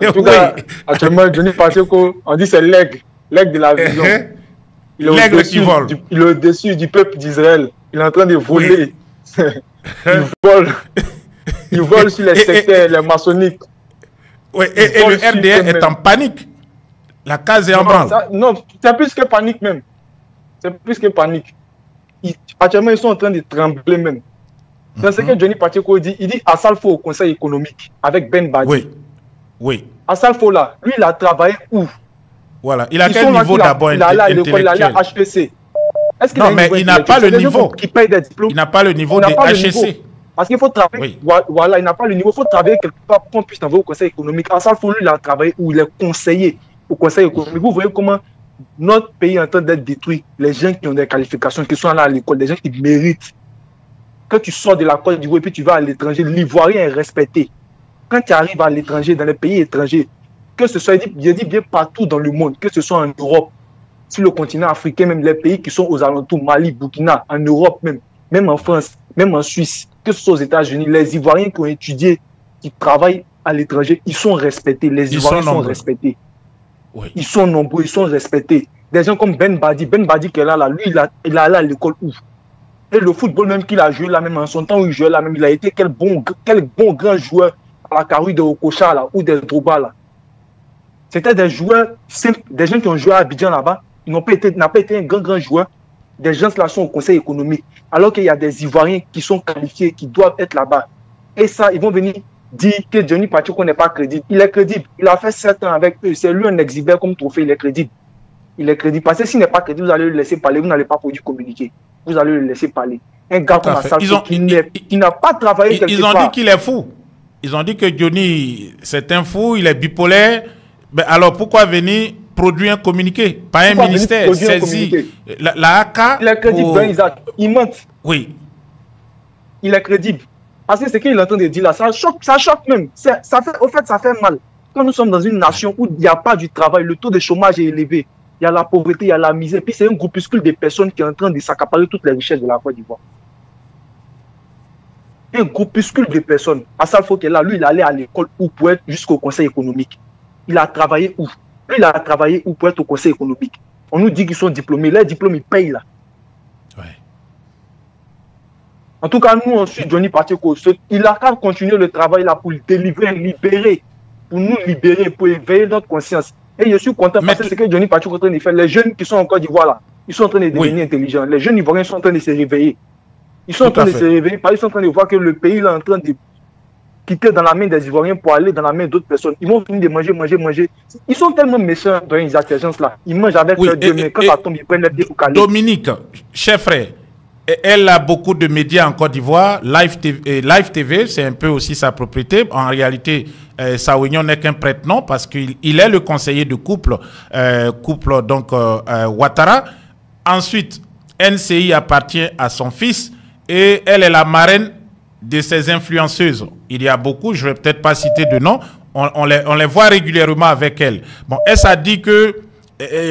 En tout cas, actuellement, Johnny Pacheco, on dit c'est l'aigle de la vision. Il est au-dessus du peuple d'Israël. Il est en train de voler. Il vole sur les secteurs, les maçonniques. Oui, et le RDR est en panique. La case est en branle. Non, c'est plus que panique même. C'est plus que panique. Actuellement, ils sont en train de trembler même. Dans ce que Johnny Pacheco dit, il dit Assalfo au Conseil économique avec Ben Badi. Oui. Oui. Assalfo là, lui, il a travaillé où? Voilà. Il a quel niveau d'abord intellectuel? Il a allé à l'école, il a allé à HEC. Non, mais il n'a pas le niveau. Il n'a pas le niveau de HEC. Parce qu'il faut travailler. Oui. Voilà, il n'a pas le niveau. Il faut travailler quelque part pour qu'on puisse envoyer au Conseil économique. Assalfo, lui, il a travaillé où? Il est conseiller au Conseil économique. Vous voyez comment notre pays est en train d'être détruit. Les gens qui ont des qualifications, qui sont là à l'école, des gens qui méritent. Quand tu sors de la Côte d'Ivoire et puis tu vas à l'étranger, l'Ivoirien est respecté. Quand tu arrives à l'étranger, dans les pays étrangers, que ce soit, je dis bien partout dans le monde, que ce soit en Europe, sur le continent africain, même les pays qui sont aux alentours, Mali, Burkina, en Europe même en France, même en Suisse, que ce soit aux États-Unis, les Ivoiriens qui ont étudié, qui travaillent à l'étranger, ils sont respectés. Les Ivoiriens sont respectés. Oui. Ils sont nombreux, ils sont respectés. Des gens comme Ben Badi qui est là, lui, il a allé à l'école où? Et le football même qu'il a joué là, même en son temps où il jouait là, même il a été quel bon grand joueur à la carrure de Okocha là, ou des Drogba là. C'était des joueurs simples, des gens qui ont joué à Abidjan là-bas, ils n'ont pas été un grand joueur. Des gens là sont au Conseil économique, alors qu'il y a des Ivoiriens qui sont qualifiés, qui doivent être là-bas. Et ça, ils vont venir dire que Johnny Pacheco n'est pas crédible. Il est crédible. Il a fait 7 ans avec eux. C'est lui un exhibert comme trophée. Il est crédible. Il est crédible. Parce que s'il n'est pas crédible, vous allez le laisser parler. Vous n'allez pas pouvoir communiquer. Vous allez le laisser parler. Un gars comme Assalfo qui n'a pas travaillé quelque part. Ils ont dit qu'il est fou. Ils ont dit que Johnny, c'est un fou, il est bipolaire. Ben alors pourquoi venir produire un communiqué? Pas un ministère saisi. La AK. Il est crédible, Ben Isaac. Il ment. Oui. Il est crédible. Parce que ce qu'il est en train de dire là, ça choque même. Ça fait mal. Quand nous sommes dans une nation où il n'y a pas du travail, le taux de chômage est élevé, il y a la pauvreté, il y a la misère, puis c'est un groupuscule de personnes qui est en train de s'accaparer toutes les richesses de la Côte d'Ivoire. Un groupuscule de personnes. Assalfo qui est là, lui, il allait à l'école où pour être jusqu'au Conseil économique. Il a travaillé où? Lui, il a travaillé où pour être au Conseil économique. On nous dit qu'ils sont diplômés. Les diplômes, ils payent là. Ouais. En tout cas, nous, on suit Johnny Pacheco. Il a qu'à continuer le travail là pour délivrer, libérer, pour nous libérer, pour éveiller notre conscience. Et je suis content parce que c'est que Johnny Pacheco est en train de faire. Les jeunes qui sont en Côte d'Ivoire là, ils sont en train de devenir intelligents. Les jeunes Ivoiriens sont en train de se réveiller. Ils sont en train de se réveiller parce qu'ils sont en train de voir que le pays est en train de quitter dans la main des Ivoiriens pour aller dans la main d'autres personnes. Ils vont finir de manger. Ils sont tellement méchants dans les agences là. Ils mangent avec leurs deux mains. Quand ça tombe, ils prennent les pieds pour caler. Dominique, cher frère, elle a beaucoup de médias en Côte d'Ivoire. Live TV, c'est un peu aussi sa propriété. En réalité, Sawignon n'est qu'un prête-nom parce qu'il est le conseiller de couple donc Ouattara. Ensuite, NCI appartient à son fils et elle est la marraine de ces influenceuses. Il y a beaucoup, je ne vais peut-être pas citer de nom, on les voit régulièrement avec elle. Bon, elle a dit que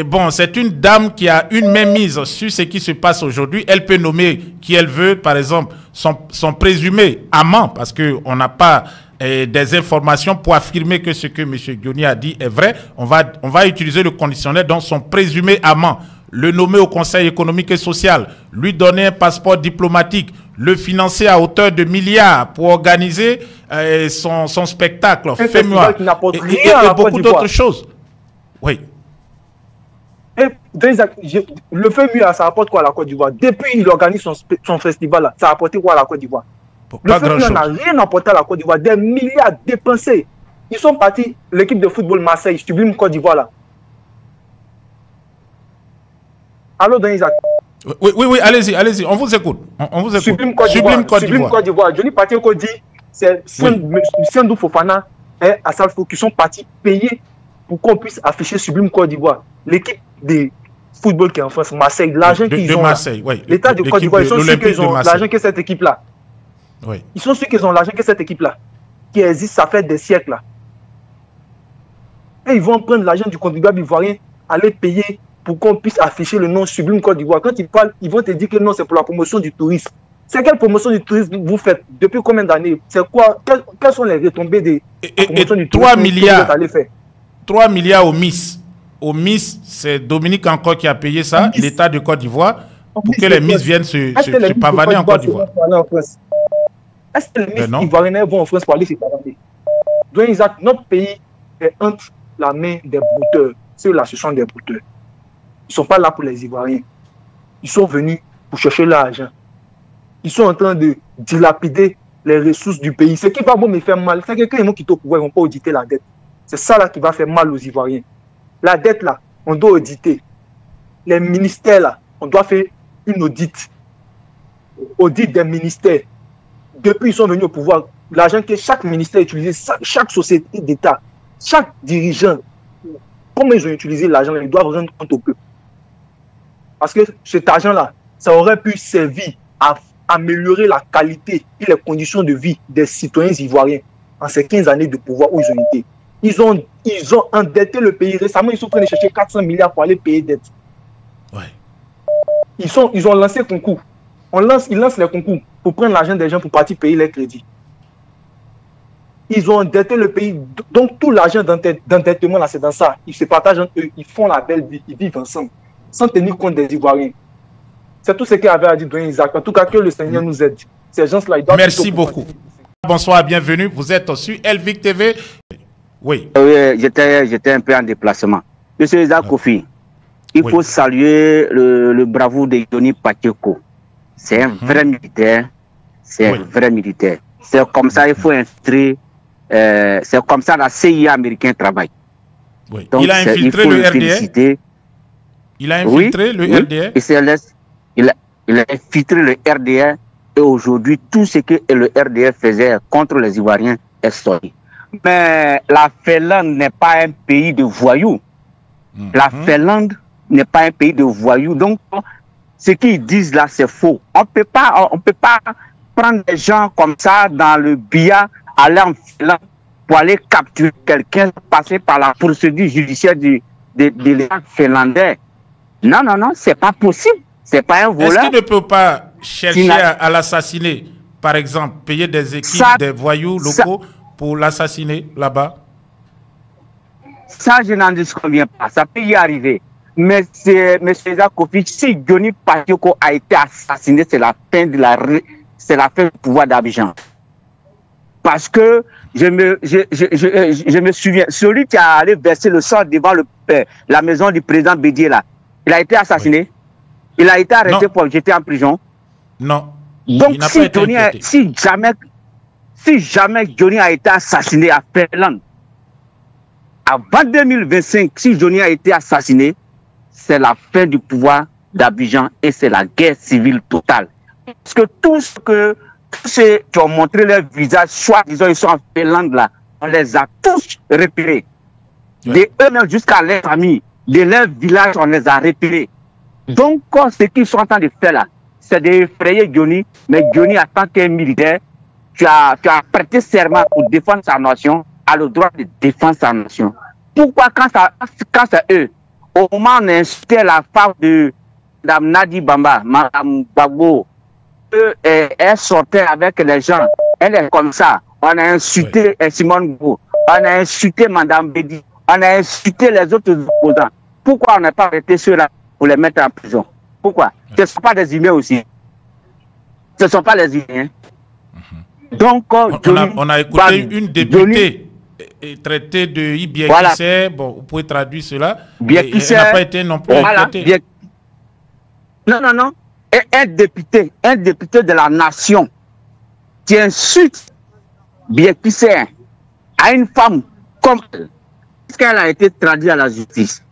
bon, c'est une dame qui a une mainmise sur ce qui se passe aujourd'hui. Elle peut nommer qui elle veut, par exemple, son présumé amant, parce qu'on n'a pas des informations pour affirmer que ce que M. Johnny a dit est vrai. On va utiliser le conditionnel, donc son présumé amant, le nommer au Conseil économique et social, lui donner un passeport diplomatique, le financer à hauteur de milliards pour organiser son spectacle, FEMUA, et beaucoup d'autres choses. Oui. Le FEMUA, ça apporte quoi à la Côte d'Ivoire? Depuis qu'il organise son festival, là, ça a apporté quoi à la Côte d'Ivoire? Le FEMUA n'a rien apporté à la Côte d'Ivoire, des milliards dépensés. Ils sont partis, l'équipe de football Marseille, Sublime Côte d'Ivoire là. Allô, Don Isaac? Oui, allez-y, on vous écoute. Sublime Côte d'Ivoire. Johnny Pacheco dit, c'est Sandou Fofana et Assalfo qui sont partis payer pour qu'on puisse afficher Sublime Côte d'Ivoire. L'équipe de football qui est en France, Marseille, l'argent qu'ils ont. L'État de Côte d'Ivoire, ils sont sûrs qu'ils ont l'argent que cette équipe-là. Oui. Ils sont sûrs qu'ils ont l'argent que cette équipe-là, qui existe, ça fait des siècles là. Et ils vont prendre l'argent du contribuable ivoirien, aller payer pour qu'on puisse afficher le nom Sublime Côte d'Ivoire. Quand ils parlent, ils vont te dire que non, c'est pour la promotion du tourisme. C'est quelle promotion du tourisme vous faites? Depuis combien d'années? C'est quoi? Quelles sont les retombées des promotions du tourisme 3 milliards, que vous êtes allé faire? 3 milliards au Miss. Au Miss, c'est Dominique encore qui a payé ça, l'État de Côte d'Ivoire, pour que les Miss viennent se pavaner en Côte d'Ivoire. Est-ce que les Miss Ivoiriens vont en France pour aller se pavaner? Donc, Isaac, notre pays est entre la main des brouteurs. Ceux-là, ce sont des brouteurs. Ils ne sont pas là pour les Ivoiriens. Ils sont venus pour chercher l'argent. Ils sont en train de dilapider les ressources du pays. Ce qui va me faire mal, c'est que quand ils vont quitter au pouvoir, ils ne vont pas auditer la dette. C'est ça là qui va faire mal aux Ivoiriens. La dette là, on doit auditer. Les ministères là, on doit faire une audit. Audit des ministères. Depuis ils sont venus au pouvoir, l'argent que chaque ministère a utilisé, chaque société d'État, chaque dirigeant, comment ils ont utilisé l'argent, ils doivent rendre compte au peuple. Parce que cet argent-là, ça aurait pu servir à améliorer la qualité et les conditions de vie des citoyens ivoiriens en ces 15 années de pouvoir où ils ont été. Ils ont endetté le pays. Récemment, ils sont en train de chercher 400 milliards pour aller payer dette. Ouais. Ils ont lancé concours. Ils lancent les concours pour prendre l'argent des gens pour partir payer les crédits. Ils ont endetté le pays. Donc, tout l'argent d'endettement, là, c'est dans ça. Ils se partagent entre eux. Ils font la belle vie. Ils vivent ensemble. Sans tenir compte des Ivoiriens. C'est tout ce qu'il avait à dire, Dwayne Isaac. En tout cas, que le Seigneur nous aide. Ces gens-là, ils doivent... Merci beaucoup. Bonsoir, bienvenue. Vous êtes sur Elvic TV. Oui. Oui, j'étais un peu en déplacement. Monsieur Isaac Kofi, il faut saluer le bravoure de Yoni Pacheco. C'est un vrai militaire. C'est un vrai militaire. C'est comme ça, il faut inscrire. C'est comme ça la CIA américaine travaille. Oui. Donc, il a infiltré le RDR. Il a infiltré le RDR. Il a infiltré le RDR. Et aujourd'hui, tout ce que le RDR faisait contre les Ivoiriens est sorti. Mais la Finlande n'est pas un pays de voyous. La Finlande n'est pas un pays de voyous. Donc, ce qu'ils disent là, c'est faux. On peut pas prendre des gens comme ça dans le billard, aller en Finlande pour aller capturer quelqu'un, passer par la procédure judiciaire de l'État finlandais. Non, non, non, c'est pas possible. C'est pas un voleur. Est-ce qu'il ne peut pas chercher à l'assassiner? Par exemple, payer des équipes, des voyous locaux pour l'assassiner là-bas? Ça, je n'en disconviens pas. Ça peut y arriver. Mais M. Kofi, si Johnny Pacheco a été assassiné, c'est la fin du pouvoir d'Abidjan. Parce que je me souviens, celui qui a allé verser le sang devant la maison du président Bédier là, il a été assassiné. Oui. Il a été arrêté pour jeter en prison. Non. Donc si jamais Johnny a été assassiné à Finlande, avant 2025, si Johnny a été assassiné, c'est la fin du pouvoir d'Abidjan et c'est la guerre civile totale. Parce que tous ceux qui ont montré leur visage, soit disons ils sont en Finlande là, on les a tous repérés. De eux-mêmes jusqu'à leur famille, de leur village, on les a repérés. Donc, ce qu'ils sont en train de faire là, c'est d'effrayer Johnny, mais Johnny, en tant qu'un militaire, tu as prêté serment pour défendre sa nation, a le droit de défendre sa nation. Pourquoi quand c'est eux, au moment où on insultait la femme de Mme Nadi Bamba, Mme Gbagbo, elle sortait avec les gens, elle est comme ça. On a insulté Simone Gbagbo, on a insulté Mme Bédi, on a insulté les autres opposants. Pourquoi on n'a pas arrêté ceux-là pour les mettre en prison? Pourquoi? Ce ne sont pas des humains aussi. Ce ne sont pas les humains. Donc, on a écouté une députée traitée de Ibiekissé. Bon, vous pouvez traduire cela. Elle n'a pas été non plus traitée. Non, non, non. Et un député de la nation qui insulte Ibiekissé à une femme comme elle, est-ce qu'elle a été traduite à la justice?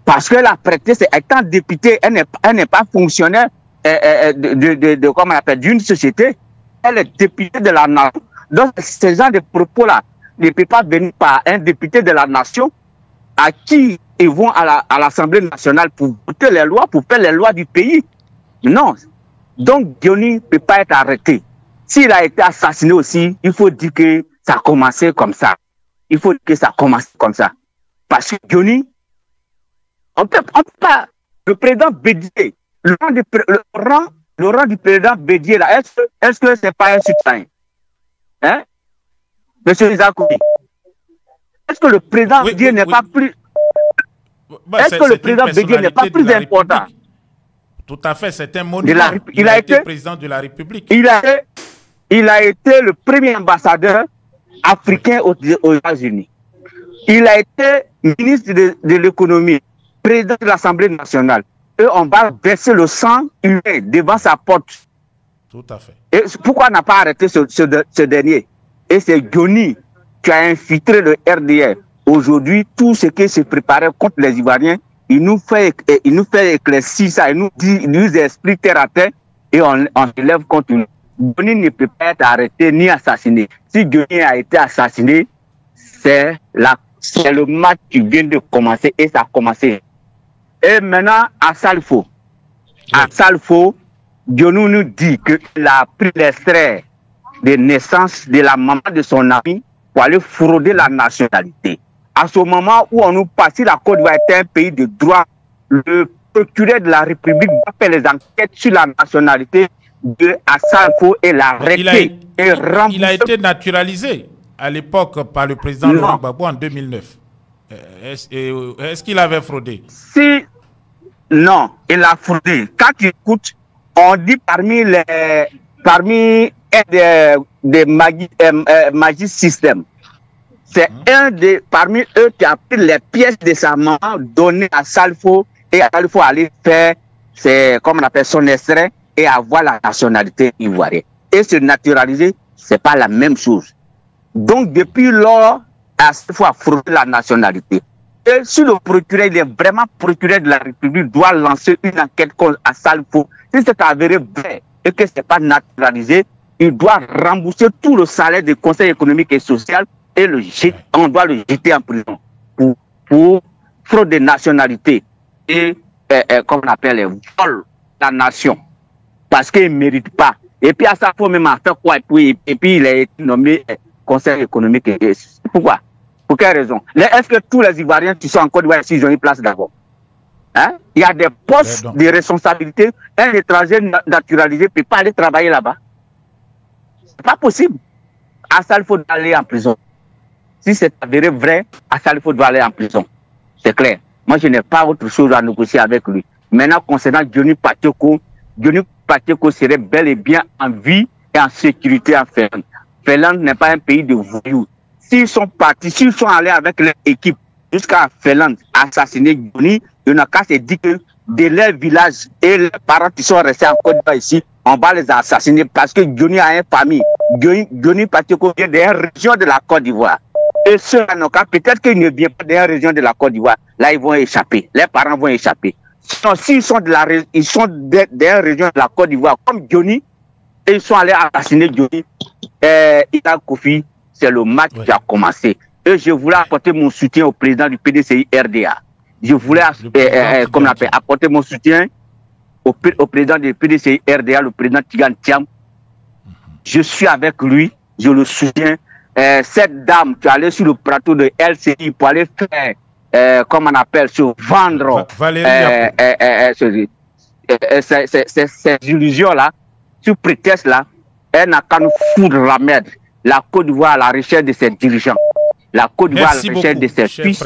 Parce que la prêtée, étant députée, elle n'est pas fonctionnaire comment on appelle, d'une société. Elle est députée de la nation. Donc, ce genre de propos-là ne peut pas venir par un député de la nation à qui ils vont à l'Assemblée nationale pour voter les lois, pour faire les lois du pays. Non. Donc, Johnny ne peut pas être arrêté. S'il a été assassiné aussi, il faut dire que ça a commencé comme ça. Il faut dire que ça a commencé comme ça. Parce que Johnny, on peut pas. Le président Bédier, le rang le rang du président Bédié, là, est-ce que c'est pas un citoyen? Hein? Monsieur Isaakoui, est-ce que le président Bédié n'est pas plus... Est-ce que le président Bédié n'est pas plus important? Tout à fait, c'est un monument. Il a été président de la République. Il a été le premier ambassadeur africain aux États-Unis. Il a été ministre de l'économie, président de l'Assemblée nationale. Et on va verser le sang humain devant sa porte. Tout à fait. Et pourquoi on n'a pas arrêté ce dernier? Et c'est Johnny qui a infiltré le RDR. Aujourd'hui, tout ce qui se préparait contre les Ivoiriens, il nous fait éclaircir ça, il nous explique terre à terre et on se lève contre nous. Johnny ne peut pas être arrêté ni assassiné. Si Johnny a été assassiné, c'est le match qui vient de commencer et ça a commencé. Et maintenant, à Salfo, Johnny nous dit qu'il a pris l'extrait de naissance de la maman de son ami pour aller frauder la nationalité. À ce moment où on nous passe, si la Côte d'Ivoire était un pays de droit, le procureur de la République va faire les enquêtes sur la nationalité de Assalfo et l'arrêter. Il a été naturalisé à l'époque par le président Laurent Gbagbo en 2009. Est-ce qu'il avait fraudé? Non, il a fraudé. Quand tu écoutes, on dit parmi des Magic System, c'est parmi eux qui a pris les pièces de sa maman données à Salfo et à Salfo aller faire, comme on appelle son extrait et avoir la nationalité ivoirienne. Et se naturaliser, c'est pas la même chose. Donc depuis lors, Salfo a fraudé la nationalité. Et si le procureur, il est vraiment procureur de la République, doit lancer une enquête contre Salfo, si c'est avéré vrai et que ce n'est pas naturalisé, il doit rembourser tout le salaire du Conseil économique et social et on doit le jeter en prison pour fraude de nationalité et, comme on appelle, vol de la nation. Parce qu'il ne mérite pas. Et puis à ça, il faut même en faire quoi? Et puis il a été nommé Conseil économique et social. Pourquoi? Pour quelle raison? Est-ce que tous les Ivoiriens qui sont en Côte d'Ivoire ici, ils ont une place d'abord? Hein? Il y a des postes de responsabilité. Un étranger naturalisé ne peut pas aller travailler là-bas. C'est pas possible. Assalfo doit aller en prison. Si c'est avéré vrai, Assalfo doit aller en prison. C'est clair. Moi, je n'ai pas autre chose à négocier avec lui. Maintenant, concernant Johnny Pacheco serait bel et bien en vie et en sécurité en Finlande. Finlande n'est pas un pays de voyous. S'ils sont partis, s'ils sont allés avec leur équipe jusqu'à Finlande assassiner Johnny, il n'a qu'à se dire que de leur village et les parents qui sont restés en Côte d'Ivoire ici, on va les assassiner parce que Johnny a une famille. Johnny Pacheco vient d'une région de la Côte d'Ivoire. Et ceux en cas, peut-être qu'ils ne viennent pas d'une région de la Côte d'Ivoire. Là, ils vont échapper. Les parents vont échapper. Sinon, s'ils sont d'une région de la Côte d'Ivoire, comme Johnny, et ils sont allés assassiner Johnny, Ida Kofi, c'est le match qui a commencé. Et je voulais apporter mon soutien au président du PDCI RDA. Je voulais apporter mon soutien au président du PDCI RDA, le président Tigan Thiam. Je suis avec lui, je le soutiens. Cette dame qui allait sur le plateau de LCI pour aller faire, comme on appelle, se vendre ces illusions-là, sur prétexte-là, elle n'a qu'à nous foutre la merde. La Côte d'Ivoire à la recherche de ses dirigeants. La Côte d'Ivoire à la recherche de ses fils.